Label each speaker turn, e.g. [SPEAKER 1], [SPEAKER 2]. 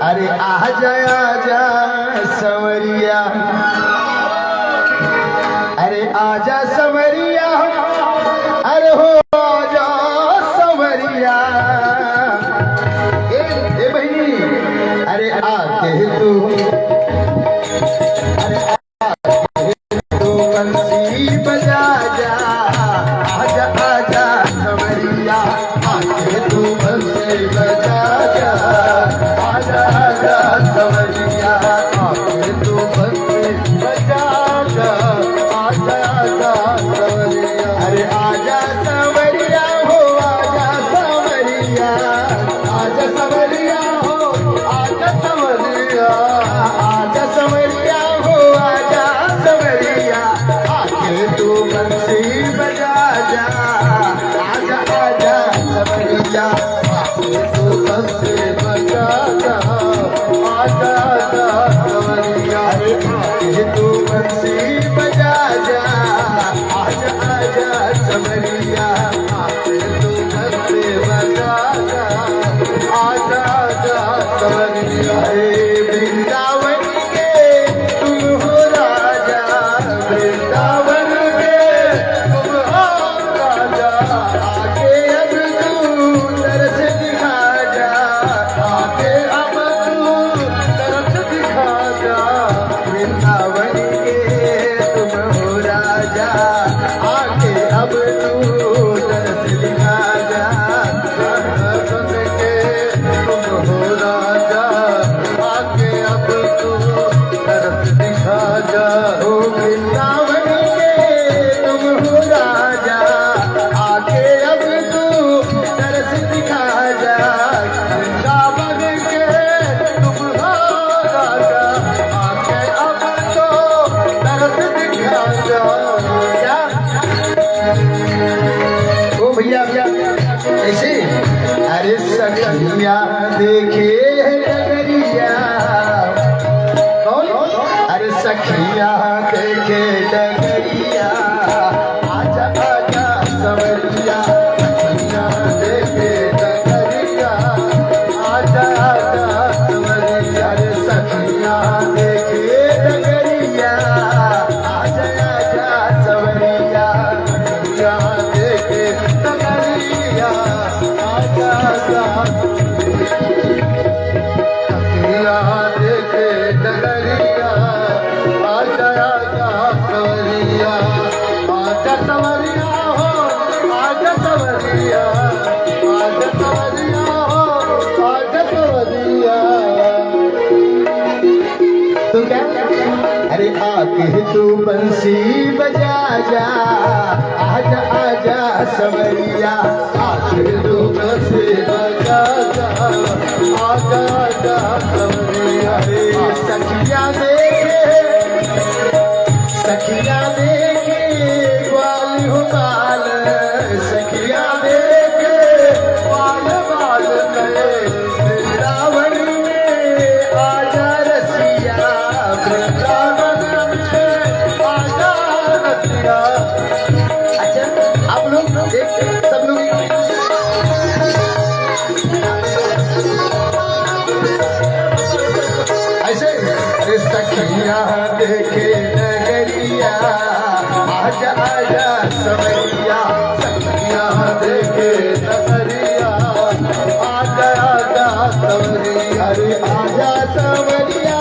[SPEAKER 1] अरे आजा आजा संवरिया, अरे आजा संवरिया, अरे हो आजा संवरिया। ए बहिणी, अरे आके तू, अरे आके तू बंसी बजा जा, आजा आजा संवरिया, आके तू बंसी बजा जा, आजा आजा संवरिया, आके तू बंसी बजा जा, आजा आजा संवरिया। अरे आजा संवरिया हो, आजा संवरिया, आजा संवरिया हो, आजा संवरिया, आजा संवरिया हो, आजा संवरिया, आके तू बंसी बजा जा, आजा आजा संवरिया, आके तू बंसी बजा जा, आजा आजा संवरिया। अरे आके तू बंसी बजा जा, आजा आजा संवरिया, आके तू बंसी बजा जा, आजा आजा संवरिया। हे वृंदावन के तुम हो राजा, वृंदावन के तुम हो राजा, आके अब तू तरस दिखा जा, आके अब तू तरस दिखा जा, वृंदावन के तुम हो राजा, आके अब तू तरस दिखा जा, वृंदावन के तुम हो राजा, आके अब तू तरस दिखा जा। ओ वृंदावन के तुम हो राजा, आके अब तू तरस दिखा जा, वृंदावन के तुम हो राजा, आके अब तो तरस दिखा जा। ओ भैया ऐसे, अरे सखिया देखे डगरिया, कौन? अरे सखिया देखे डगरिया, आजा आजा संवरिया, सखिया देखे डगरिया, आजा आजा संवरिया। अरे सखिया देखे डगरिया, आजा आजा संवरिया, सखिया देखे डगरिया, आजा आजा सखिया देखे डगरिया, आजा आजा संवरिया, आजा संवरिया हो, आजा संवरिया, आजा संवरिया हो, आजा संवरिया। तू क्या? अरे आके तू बंसी बजा जा, आजा आजा संवरिया, आके तू बंसी बजा जा, आजा आजा संवरिया। रे सखिया देखे, सखिया देखे ग्वाल हो बाल, सखिया देखे बाल बाल गए, वृंदावन में आजा रसिया, वृंदावन में आजा रसिया। अच्छा आप लोग देखते, सब लोग ऐसे। अरे सखिया देखे नगरिया, आजा आजा संवरिया, सखिया देखे नगरिया, आजा आजा संवरिया। अरे आजा संवरिया